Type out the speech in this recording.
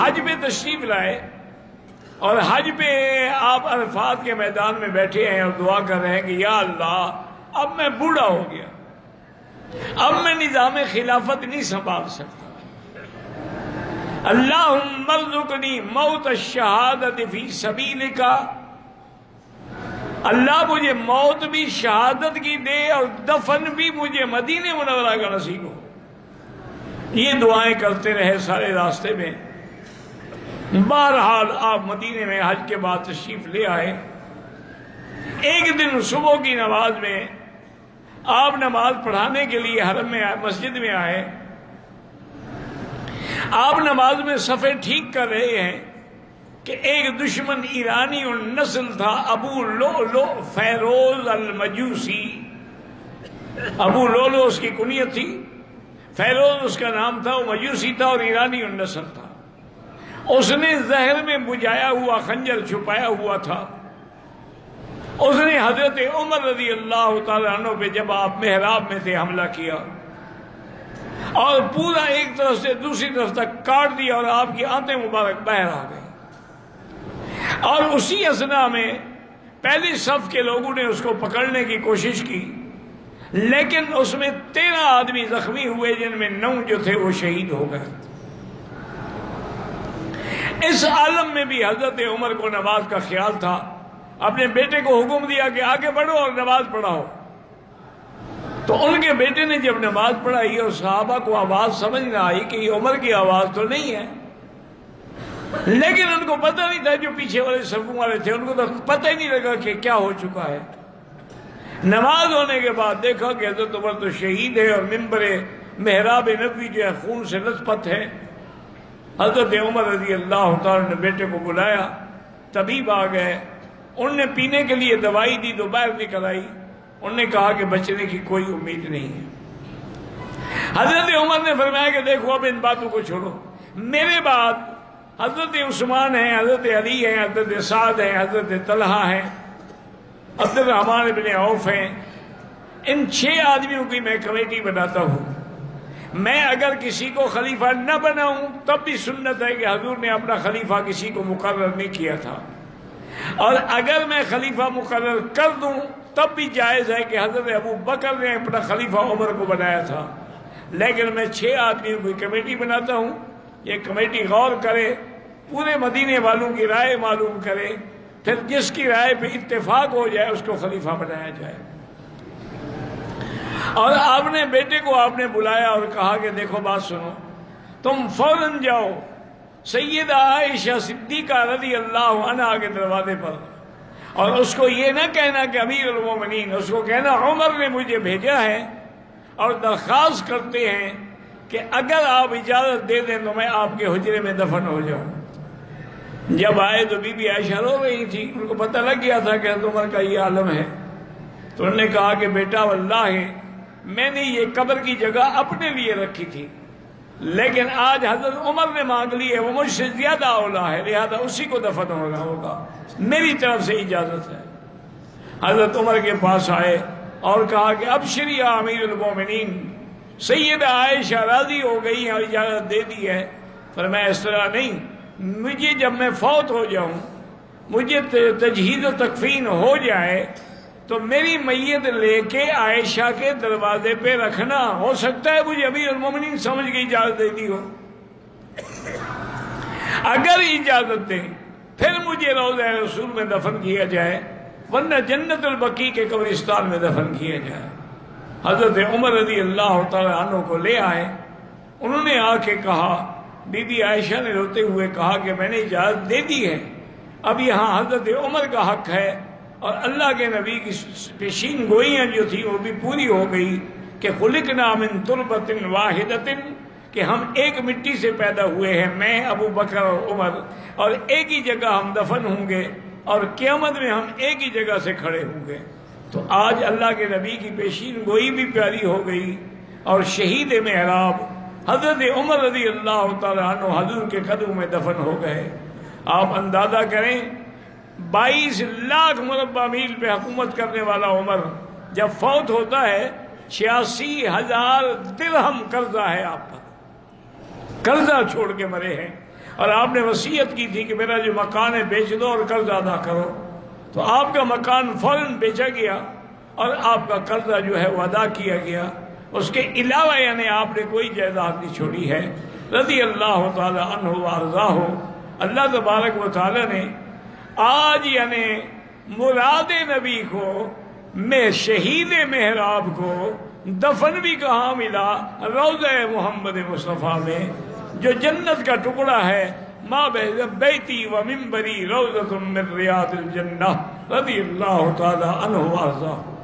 حج پہ تشریف لائے اور حج پہ آپ عرفات کے میدان میں بیٹھے ہیں اور دعا کر رہے ہیں کہ یا اللہ اب میں بوڑھا ہو گیا، اب میں نظام خلافت نہیں سنبھال سکتا، اللہم ارزقنی موت الشہادت فی سبیلک، اللہ مجھے موت بھی شہادت کی دے اور دفن بھی مجھے مدینہ منورہ کا نصیب ہو۔ یہ دعائیں کرتے رہے سارے راستے میں۔ بہرحال آپ مدینے میں حج کے بعد تشریف لے آئے۔ ایک دن صبح کی نماز میں آپ نماز پڑھانے کے لیے حرم میں مسجد میں آئے۔ آپ نماز میں صفیں ٹھیک کر رہے ہیں کہ ایک دشمن ایرانی النسل تھا، ابو لؤلؤ فیروز المجوسی۔ ابو لؤلؤ اس کی کنیت تھی، فیروز اس کا نام تھا، وہ مجوسی تھا اور ایرانی النسل تھا۔ اس نے زہر میں بجھایا ہوا خنجر چھپایا ہوا تھا۔ اس نے حضرت عمر رضی اللہ تعالیٰ عنہ پہ جب آپ محراب میں تھے حملہ کیا اور پورا ایک طرف سے دوسری طرف تک کاٹ دیا اور آپ کی آنتیں مبارک باہر آ گئی۔ اور اسی اثنا میں پہلی صف کے لوگوں نے اس کو پکڑنے کی کوشش کی، لیکن اس میں 13 آدمی زخمی ہوئے، جن میں 9 جو تھے وہ شہید ہو گئے۔ اس عالم میں بھی حضرت عمر کو نماز کا خیال تھا، اپنے بیٹے کو حکم دیا کہ آگے بڑھو اور نماز پڑھاؤ۔ تو ان کے بیٹے نے جب نماز پڑھائی اور صحابہ کو آواز سمجھ نہ آئی کہ یہ عمر کی آواز تو نہیں ہے، لیکن ان کو پتہ نہیں تھا، جو پیچھے والے صفوں والے تھے ان کو تو پتہ ہی نہیں لگا کہ کیا ہو چکا ہے۔ نماز ہونے کے بعد دیکھا کہ حضرت عمر تو شہید ہے اور منبر محراب نبوی جو ہے خون سے لت پت ہے۔ حضرت عمر رضی اللہ تعالیٰ نے بیٹے کو بلایا، طبیب آ گئے، انہوں نے پینے کے لیے دوائی دی تو باہر نکل آئی، انہوں نے کہا کہ بچنے کی کوئی امید نہیں ہے۔ حضرت عمر نے فرمایا کہ دیکھو اب ان باتوں کو چھوڑو، میرے بعد حضرت عثمان ہیں، حضرت علی ہیں، حضرت سعد ہیں، حضرت طلحہ ہیں، عبد الرحمن بن عوف ہیں، ان 6 آدمیوں کی میں کمیٹی بناتا ہوں۔ میں اگر کسی کو خلیفہ نہ بناؤں تب بھی سنت ہے کہ حضور نے اپنا خلیفہ کسی کو مقرر نہیں کیا تھا، اور اگر میں خلیفہ مقرر کر دوں تب بھی جائز ہے کہ حضرت ابو بکر نے اپنا خلیفہ عمر کو بنایا تھا، لیکن میں 6 آدمیوں کی کمیٹی بناتا ہوں۔ یہ کمیٹی غور کرے، پورے مدینے والوں کی رائے معلوم کرے، پھر جس کی رائے پہ اتفاق ہو جائے اس کو خلیفہ بنایا جائے۔ اور آپ نے بیٹے کو آپ نے بلایا اور کہا کہ دیکھو بات سنو، تم فوراً جاؤ سیدہ عائشہ صدیقہ رضی اللہ عنہا کے دروازے پر، اور اس کو یہ نہ کہنا کہ امیر المومنین، اس کو کہنا عمر نے مجھے بھیجا ہے اور درخواست کرتے ہیں کہ اگر آپ اجازت دے دیں تو میں آپ کے حجرے میں دفن ہو جاؤں۔ جب آئے تو بی بی عائشہ رو رہی تھی، ان کو پتہ لگ گیا تھا کہ حضرت عمر کا یہ عالم ہے، تو انہوں نے کہا کہ بیٹا واللہ میں نے یہ قبر کی جگہ اپنے لیے رکھی تھی، لیکن آج حضرت عمر نے مانگ لی ہے، وہ مجھ سے زیادہ اولا ہے، لہذا اسی کو دفن ہوگا، میری طرف سے اجازت ہے۔ حضرت عمر کے پاس آئے اور کہا کہ ابشری یا امیر المومنین، سیدہ عائشہ راضی ہو گئی ہیں اور اجازت دے دی ہے۔ فرمایا اس طرح نہیں، مجھے جب میں فوت ہو جاؤں، مجھے تجہیز و تکفین ہو جائے تو میری میت لے کے عائشہ کے دروازے پہ رکھنا، ہو سکتا ہے مجھے امیر المومنین سمجھ کے اجازت دے دی ہو، اگر اجازت دیں پھر مجھے روضہ رسول میں دفن کیا جائے، ورنہ جنت البقیع کے قبرستان میں دفن کیا جائے۔ حضرت عمر رضی اللہ تعالیٰ عنہ کو لے آئے، انہوں نے آ کے کہا، بی بی عائشہ نے روتے ہوئے کہا کہ میں نے اجازت دے دی ہے، اب یہاں حضرت عمر کا حق ہے، اور اللہ کے نبی کی پیشین گوئیاں جو تھی وہ بھی پوری ہو گئی کہ خلقنا من تربۃ واحدۃ، کہ ہم ایک مٹی سے پیدا ہوئے ہیں، میں ابو بکر اور عمر، اور ایک ہی جگہ ہم دفن ہوں گے اور قیامت میں ہم ایک ہی جگہ سے کھڑے ہوں گے۔ تو آج اللہ کے نبی کی پیشین گوئی بھی پیاری ہو گئی، اور شہید محراب حضرت عمر رضی اللہ تعالیٰ عنہ حضور کے قدموں میں دفن ہو گئے۔ آپ اندازہ کریں 22 لاکھ مربع میل پہ حکومت کرنے والا عمر جب فوت ہوتا ہے 86,000 درہم قرضہ ہے آپ پر، قرضہ چھوڑ کے مرے ہیں، اور آپ نے وصیت کی تھی کہ میرا جو مکان ہے بیچ دو اور قرض ادا کرو، تو آپ کا مکان فوراً بیچا گیا اور آپ کا قرضہ جو ہے وہ ادا کیا گیا۔ اس کے علاوہ یعنی آپ نے کوئی جائیداد نہیں چھوڑی ہے۔ رضی اللہ تعالی عنہ وارضاہ، اللہ تبارک و تعالی نے آج یعنی مراد نبی کو میں شہید محراب کو دفن بھی کہاں ملا؟ روضہ محمد مصطفیٰ میں، جو جنت کا ٹکڑا ہے۔ ما بیتی و منبری روضۃ من ریاض الجنہ، رضی اللہ تعالی عنہ وارضاہ۔